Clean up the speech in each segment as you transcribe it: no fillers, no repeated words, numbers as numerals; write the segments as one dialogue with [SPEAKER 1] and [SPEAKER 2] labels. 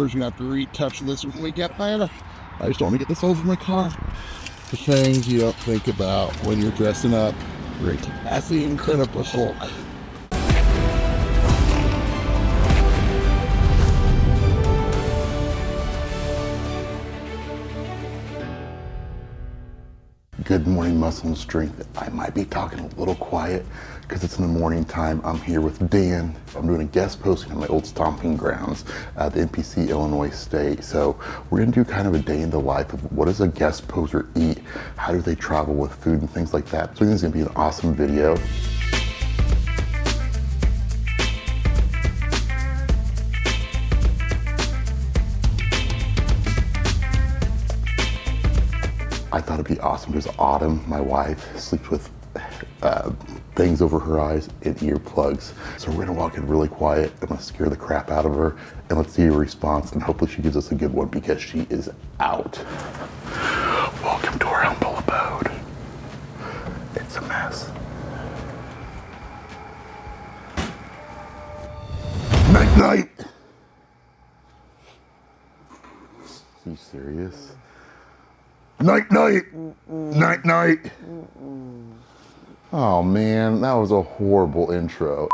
[SPEAKER 1] We're just gonna have to retouch this when we get there. I just don't want to get this over my car. The things you don't think about when you're dressing up. Great. That's the Incredible Hulk. Good morning, muscle and strength. I might be talking a little quiet because it's in the morning time. I'm here with Dan. I'm doing a guest posting on my old stomping grounds at the NPC Illinois State. So we're gonna do kind of a day in the life of what does a guest poser eat? How do they travel with food and things like that? So I think it's gonna be an awesome video. I thought it'd be awesome because Autumn, my wife, sleeps with things over her eyes and earplugs. So we're gonna walk in really quiet. I'm gonna scare the crap out of her and let's see her response, and hopefully she gives us a good one because she is out. Welcome to our humble abode. It's a mess. Night night. Are you serious? Night night. Night night. Oh man, that was a horrible intro.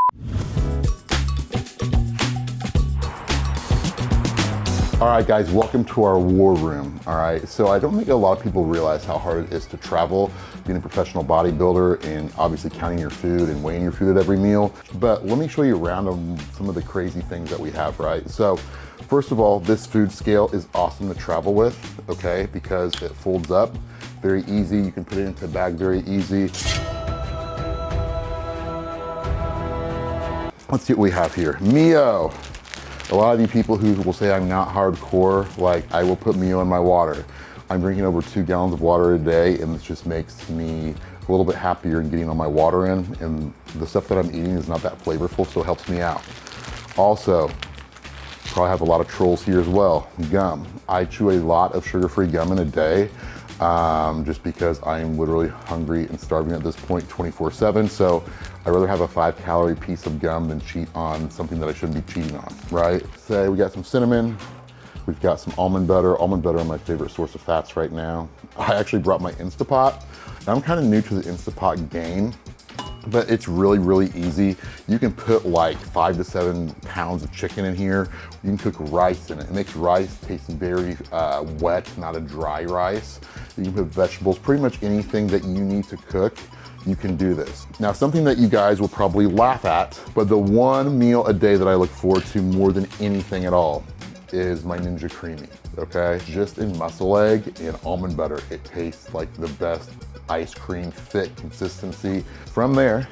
[SPEAKER 1] All right guys, welcome to our war room. All right, so I don't think a lot of people realize how hard it is to travel being a professional bodybuilder and obviously counting your food and weighing your food at every meal. But let me show you around some of the crazy things that we have, right? So first of all, this food scale is awesome to travel with, okay? Because it folds up very easy. You can put it into a bag very easy. Let's see what we have here. Mio. A lot of you people who will say I'm not hardcore, like I will put Mio in my water. I'm drinking over 2 gallons of water a day, and this just makes me a little bit happier in getting all my water in, and the stuff that I'm eating is not that flavorful, so it helps me out. Also, probably have a lot of trolls here as well. Gum. I chew a lot of sugar-free gum in a day, just because I am literally hungry and starving at this point 24/7. So I'd rather have a 5-calorie piece of gum than cheat on something that I shouldn't be cheating on, right? Say we got some cinnamon, we've got some almond butter. Almond butter are my favorite source of fats right now. I actually brought my Instapot. Now I'm kind of new to the Instapot game, but it's really, really easy. You can put like 5 to 7 pounds of chicken in here. You can cook rice in it. It makes rice taste very wet, not a dry rice. You can put vegetables, pretty much anything that you need to cook, you can do this. Now, something that you guys will probably laugh at, but the one meal a day that I look forward to more than anything at all is my Ninja Creamy, okay? Just in muscle egg and almond butter, it tastes like the best ice cream, thick consistency. From there,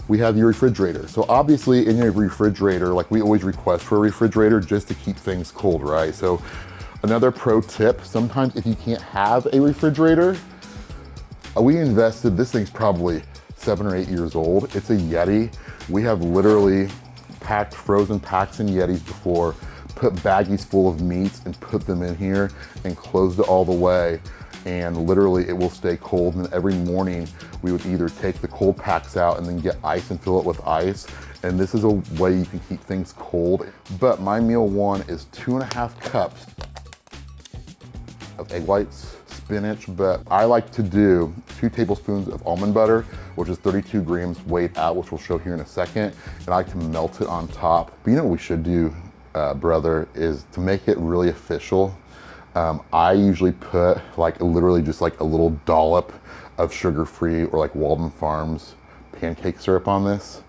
[SPEAKER 1] we have your refrigerator. So obviously in your refrigerator, like we always request for a refrigerator just to keep things cold, right? So another pro tip, sometimes if you can't have a refrigerator, we invested, this thing's probably 7 or 8 years old. It's a Yeti. We have literally packed frozen packs in Yetis before, put baggies full of meats and put them in here and closed it all the way. And literally it will stay cold. And every morning we would either take the cold packs out and then get ice and fill it with ice. And this is a way you can keep things cold. But my meal one is 2.5 cups of egg whites, spinach, but I like to do 2 tablespoons of almond butter, which is 32 grams weighed out, which we'll show here in a second. And I like to melt it on top. But you know what we should do, brother, is to make it really official. I usually put like literally just like a little dollop of sugar-free or like Walden Farms pancake syrup on this,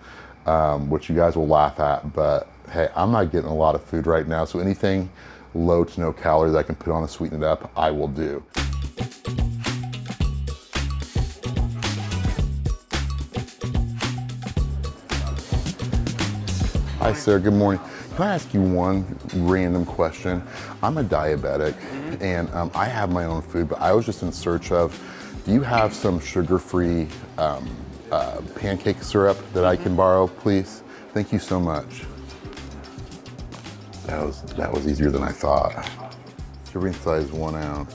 [SPEAKER 1] which you guys will laugh at, but hey, I'm not getting a lot of food right now, so anything low to no calories I can put on to sweeten it up, I will do. Hi, Sarah, good morning. Can I ask you one random question? I'm a diabetic and I have my own food, but I was just in search of, do you have some sugar-free pancake syrup that I can borrow, please? Thank you so much. That was easier than I thought. Serving size 1 ounce.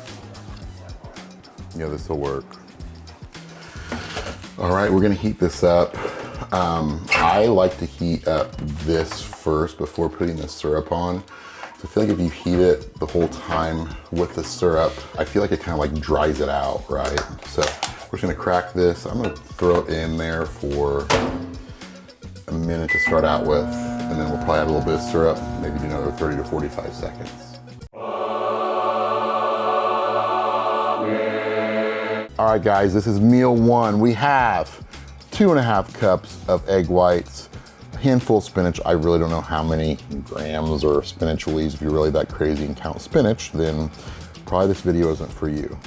[SPEAKER 1] Yeah, this will work. All right, we're gonna heat this up. I like to heat up this first before putting the syrup on. So I feel like if you heat it the whole time with the syrup, I feel like it kind of like dries it out, right? So we're just gonna crack this. I'm gonna throw it in there for a minute to start out with, and then we'll probably add a little bit of syrup, maybe do another 30 to 45 seconds. All right, guys, this is meal one. We have 2.5 cups of egg whites, a handful of spinach. I really don't know how many grams or spinach we'll use. If you're really that crazy and count spinach, then probably this video isn't for you.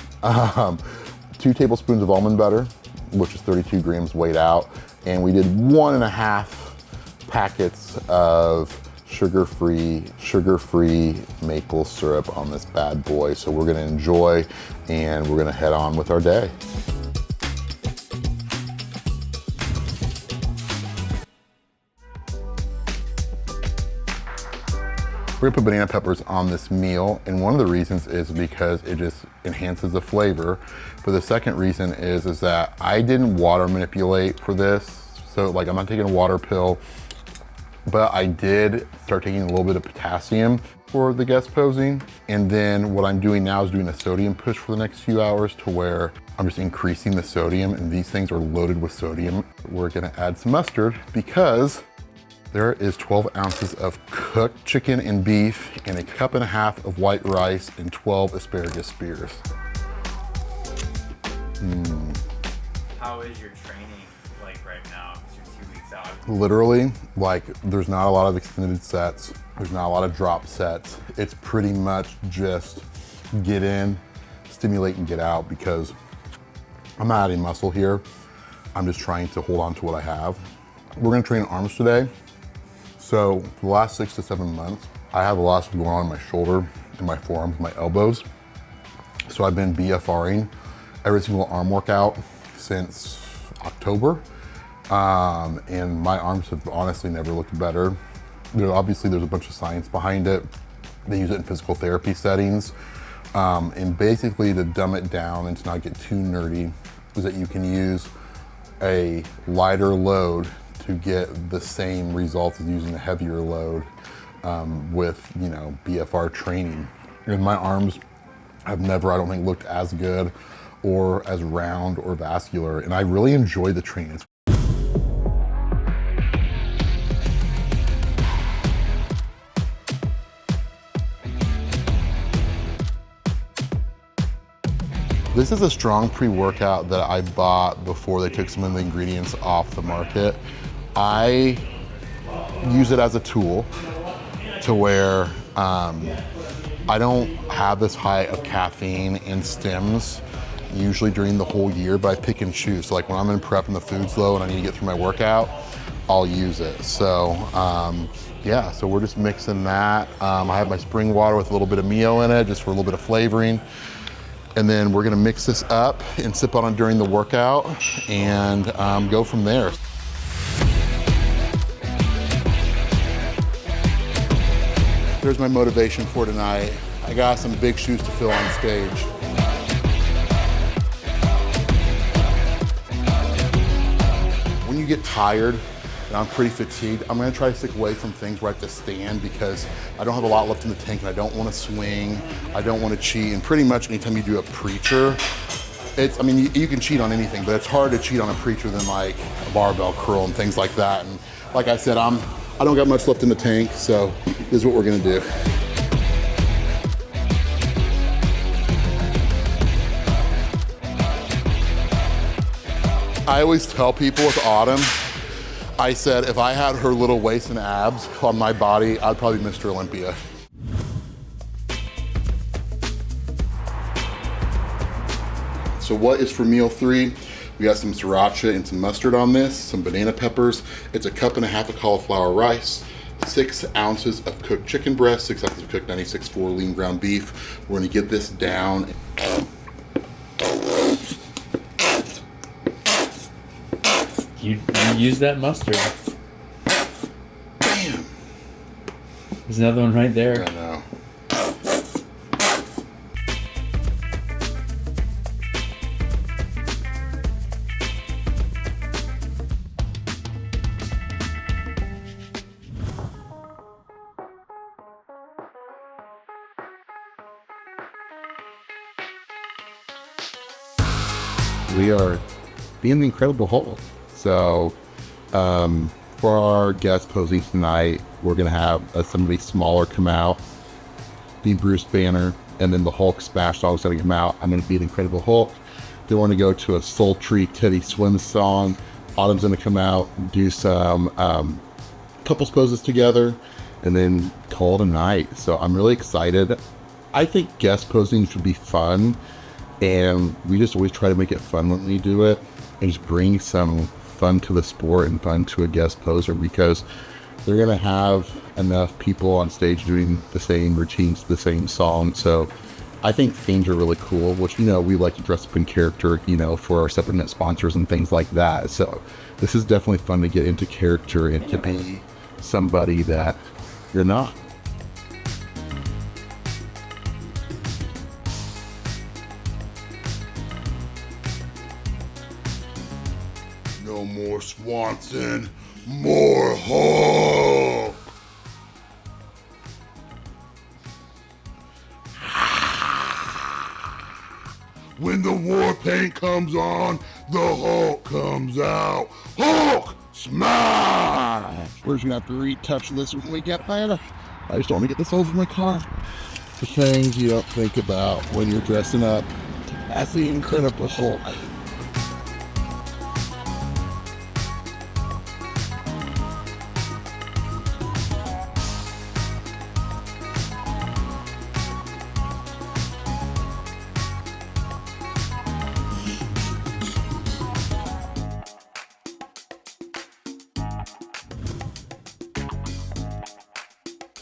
[SPEAKER 1] 2 tablespoons of almond butter, which is 32 grams weighed out. And we did 1.5 packets of sugar-free maple syrup on this bad boy. So we're gonna enjoy, and we're gonna head on with our day. We're gonna put banana peppers on this meal, and one of the reasons is because it just enhances the flavor. But the second reason is that I didn't water manipulate for this. So like, I'm not taking a water pill, but I did start taking a little bit of potassium for the guest posing. And then what I'm doing now is doing a sodium push for the next few hours, to where I'm just increasing the sodium, and these things are loaded with sodium. We're gonna add some mustard because there is 12 ounces of cooked chicken and beef, and 1.5 cups of white rice, and 12 asparagus spears.
[SPEAKER 2] How is your training like right now? Because you're 2 weeks out.
[SPEAKER 1] Literally, like, there's not a lot of extended sets. There's not a lot of drop sets. It's pretty much just get in, stimulate, and get out, because I'm not adding muscle here. I'm just trying to hold on to what I have. We're gonna train arms today. So for the last 6 to 7 months, I have a lot of stuff going on in my shoulder, and my forearms, my elbows. So I've been BFRing every single arm workout since October. And my arms have honestly never looked better. Obviously there's a bunch of science behind it. They use it in physical therapy settings. And basically, to dumb it down and to not get too nerdy, is that you can use a lighter load to get the same results as using a heavier load with, you know, BFR training. And my arms have never, I don't think, looked as good or as round or vascular, and I really enjoy the training. This is a strong pre-workout that I bought before they took some of the ingredients off the market. I use it as a tool to where I don't have this high of caffeine and stims usually during the whole year, but I pick and choose. So like when I'm in prep and the food's low and I need to get through my workout, I'll use it. So yeah, so we're just mixing that. I have my spring water with a little bit of Mio in it, just for a little bit of flavoring. And then we're gonna mix this up and sip on it during the workout, and go from there. There's my motivation for tonight. I got some big shoes to fill on stage. When you get tired, and I'm pretty fatigued, I'm gonna try to stick away from things where I have to stand, because I don't have a lot left in the tank and I don't wanna swing, I don't wanna cheat. And pretty much anytime you do a preacher, I mean, you can cheat on anything, but it's hard to cheat on a preacher than like a barbell curl and things like that. And like I said, I don't got much left in the tank, so this is what we're gonna do. I always tell people with Autumn, I said, if I had her little waist and abs on my body, I'd probably be Mr. Olympia. So what is for meal 3? We got some sriracha and some mustard on this, some banana peppers. It's 1.5 cups of cauliflower rice, 6 ounces of cooked chicken breast, 6 ounces of cooked 96.4 lean ground beef. We're gonna get this down.
[SPEAKER 2] You use that mustard.
[SPEAKER 1] Bam!
[SPEAKER 2] There's another one right there.
[SPEAKER 1] I know. we are being the Incredible Hulk. So for our guest posing tonight, we're gonna have somebody smaller come out, be Bruce Banner, and then the Hulk Smash Dog's gonna come out. I'm gonna be the Incredible Hulk. Then we're gonna go to a sultry Teddy Swims song. Autumn's gonna come out and do some couples poses together, and then call it a night. So I'm really excited. I think guest posing should be fun, and we just always try to make it fun when we do it, and just bring some fun to the sport and fun to a guest poser, because they're gonna have enough people on stage doing the same routines, the same song. So I think themes are really cool, which, you know, we like to dress up in character, you know, for our supplement sponsors and things like that. So this is definitely fun to get into character and to be somebody that you're not. No more Swansen, more Hulk. When the war paint comes on, the Hulk comes out. Hulk smash! We're just gonna have to retouch this when we get there. I just don't want to get this over my car. The things you don't think about when you're dressing up as the Incredible Hulk.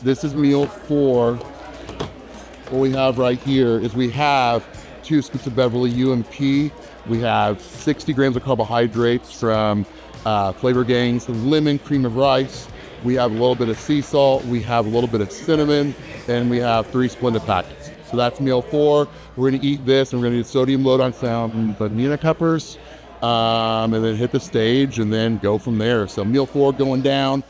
[SPEAKER 1] This is meal 4. What we have right here is we have 2 scoops of Beverly UMP. We have 60 grams of carbohydrates from Flavor Gangs, lemon cream of rice. We have a little bit of sea salt. We have a little bit of cinnamon, and we have 3 Splenda packets. So that's meal 4. We're gonna eat this, and we're gonna do sodium load on some banana peppers, and then hit the stage, and then go from there. So meal 4 going down.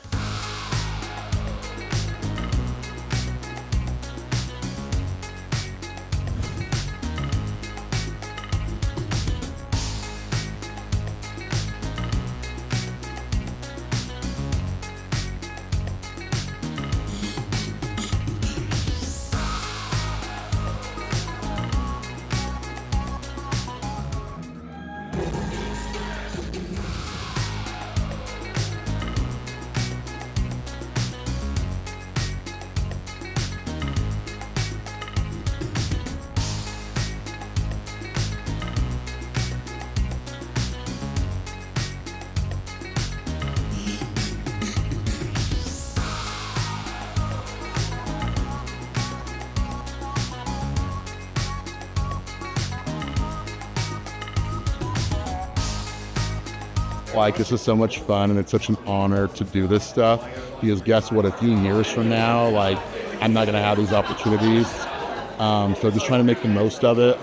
[SPEAKER 1] Like, this is so much fun, and it's such an honor to do this stuff, because guess what, a few years from now, like, I'm not gonna have these opportunities. So just trying to make the most of it.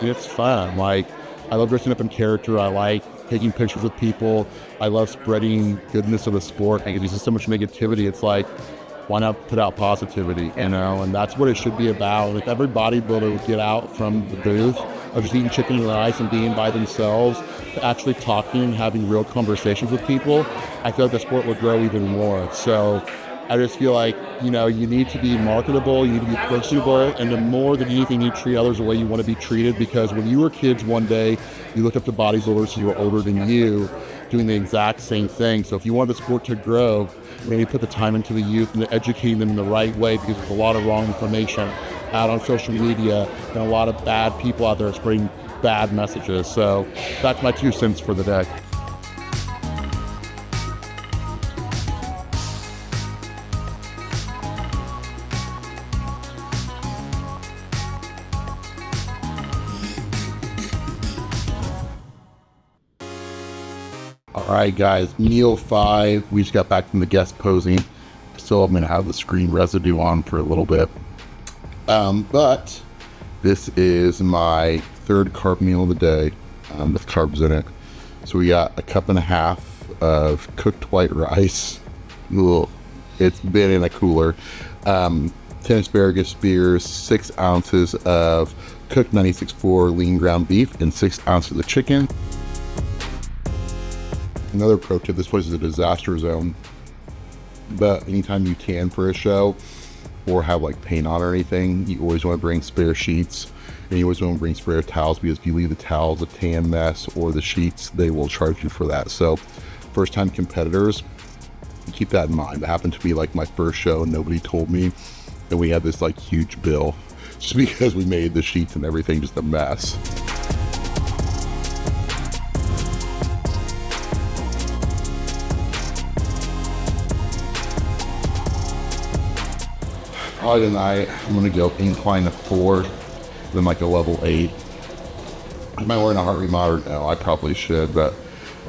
[SPEAKER 1] It's fun. Like, I love dressing up in character. I like taking pictures with people. I love spreading goodness of the sport. And there's just so much negativity. It's like, why not put out positivity, you know? And that's what it should be about. If every bodybuilder would get out from the booth of just eating chicken and rice and being by themselves to actually talking and having real conversations with people, I feel like the sport would grow even more. So I just feel like, you know, you need to be marketable, you need to be personable, and then more than anything, you treat others the way you want to be treated, because when you were kids one day, you look up to bodybuilders who were older than you doing the exact same thing. So if you want the sport to grow, maybe put the time into the youth and educating them in the right way, because there's a lot of wrong information out on social media and a lot of bad people out there spreading bad messages. So that's my 2 cents for the day. All right, guys, meal 5. We just got back from the guest posing. Still, I'm gonna have the screen residue on for a little bit. But this is my 3rd carb meal of the day with carbs in it. So we got a 1.5 cups of cooked white rice. Ugh, it's been in a cooler. 10 asparagus spears, 6 ounces of cooked 96.4 lean ground beef, and 6 ounces of chicken. Another pro tip, this place is a disaster zone, but anytime you tan for a show or have like paint on or anything, you always want to bring spare sheets, and you always want to bring spare towels, because if you leave the towels a tan mess or the sheets, they will charge you for that. So first time competitors, keep that in mind. That happened to be like my first show, and nobody told me, and we had this like huge bill just because we made the sheets and everything just a mess. Probably tonight I'm gonna go incline to 4, then like a level 8. Am I wearing a heart rate monitor? No, I probably should, but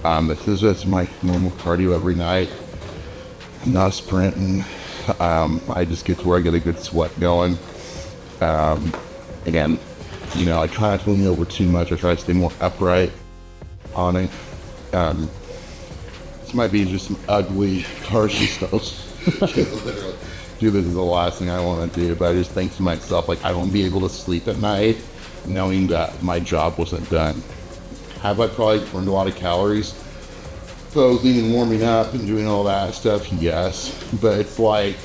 [SPEAKER 1] this is just my normal cardio every night. I'm not sprinting. I just get to where I get a good sweat going. Again, you know, I try not to lean over too much. I try to stay more upright on it. This might be just some ugly cardio stuff. Literally, dude, this is the last thing I want to do, but I just think to myself, like, I won't be able to sleep at night knowing that my job wasn't done. Have I probably burned a lot of calories posing and warming up and doing all that stuff? Yes, but it's like,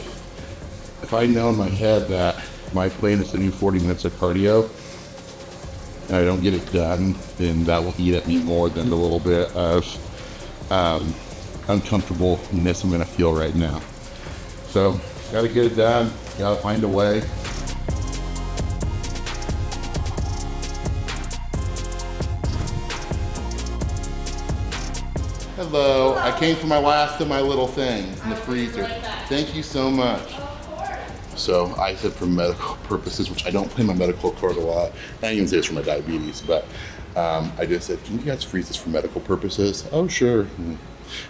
[SPEAKER 1] if I know in my head that my plan is to do 40 minutes of cardio and I don't get it done, then that will eat at me more than the little bit of uncomfortableness I'm gonna feel right now. So gotta get it done, gotta find a way. Hello, I came for my last of my little things in the freezer. Thank you so much. So I said for medical purposes, which I don't play my medical card a lot. I didn't even say it's for my diabetes, but I just said, can you guys freeze this for medical purposes? Oh, sure.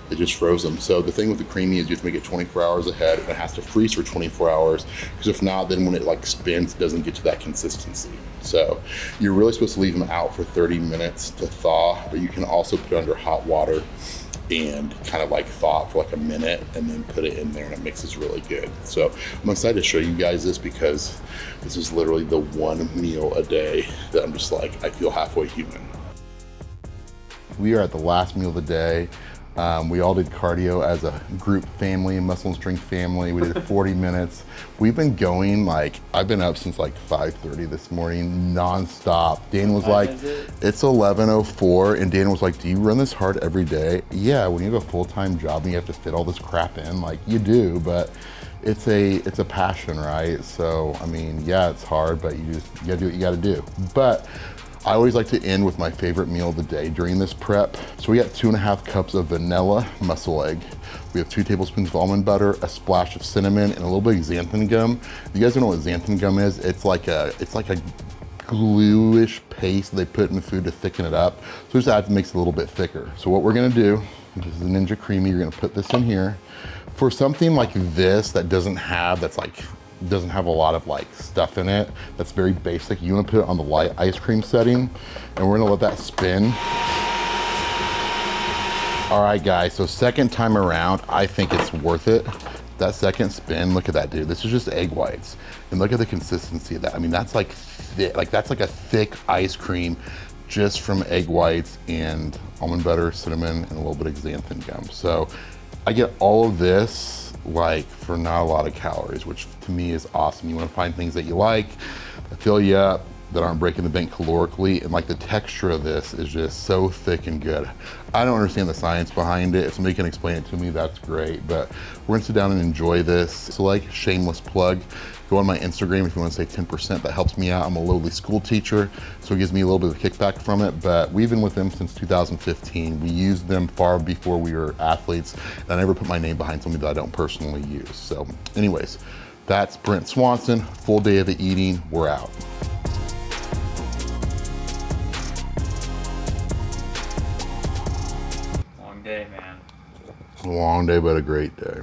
[SPEAKER 1] They just froze them. So the thing with the creamy is you have to make it 24 hours ahead, and it has to freeze for 24 hours, because if not, then when it like spins, it doesn't get to that consistency. So you're really supposed to leave them out for 30 minutes to thaw, but you can also put it under hot water and kind of like thaw it for like a minute and then put it in there, and it mixes really good. So I'm excited to show you guys this, because this is literally the one meal a day that I'm just like, I feel halfway human. We are at the last meal of the day. We all did cardio as a group family, muscle and strength family. We did 40 minutes. We've been going, like, I've been up since like 5:30 this morning, nonstop. Dan was like, it's 11:04, and Dan was like, do you run this hard every day? Yeah, when you have a full-time job and you have to fit all this crap in, like, you do, but it's a passion, right? So, I mean, yeah, it's hard, but you gotta do what you gotta do. But I always like to end with my favorite meal of the day during this prep. So we got 2.5 cups of vanilla muscle egg. We have 2 tablespoons of almond butter, a splash of cinnamon, and a little bit of xanthan gum. If you guys don't know what xanthan gum is, it's like a glue-ish paste they put in food to thicken it up. So just that makes it a little bit thicker. So what we're gonna do, this is a Ninja Creamy, you're gonna put this in here. For something like this that doesn't have a lot of like stuff in it, that's very basic, you want to put it on the light ice cream setting, and we're gonna let that spin. All right guys, so second time around, I think it's worth it. That second spin, look at that, dude. This is just egg whites, and look at the consistency of that. I mean, that's like thick, like that's like a thick ice cream just from egg whites and almond butter, cinnamon, and a little bit of xanthan gum. So I get all of this like for not a lot of calories, which to me is awesome. You want to find things that you like, that fill you up, that aren't breaking the bank calorically, and like the texture of this is just so thick and good. I don't understand the science behind it. If somebody can explain it to me, that's great, but we're gonna sit down and enjoy this. So like, shameless plug, go on my Instagram if you want to save 10%. That helps me out. I'm a lowly school teacher, so it gives me a little bit of kickback from it, but we've been with them since 2015. We used them far before we were athletes, and I never put my name behind something that I don't personally use. So anyways, that's Brent Swansen, full day of the eating, we're out.
[SPEAKER 2] Long day, man.
[SPEAKER 1] A long day, but a great day.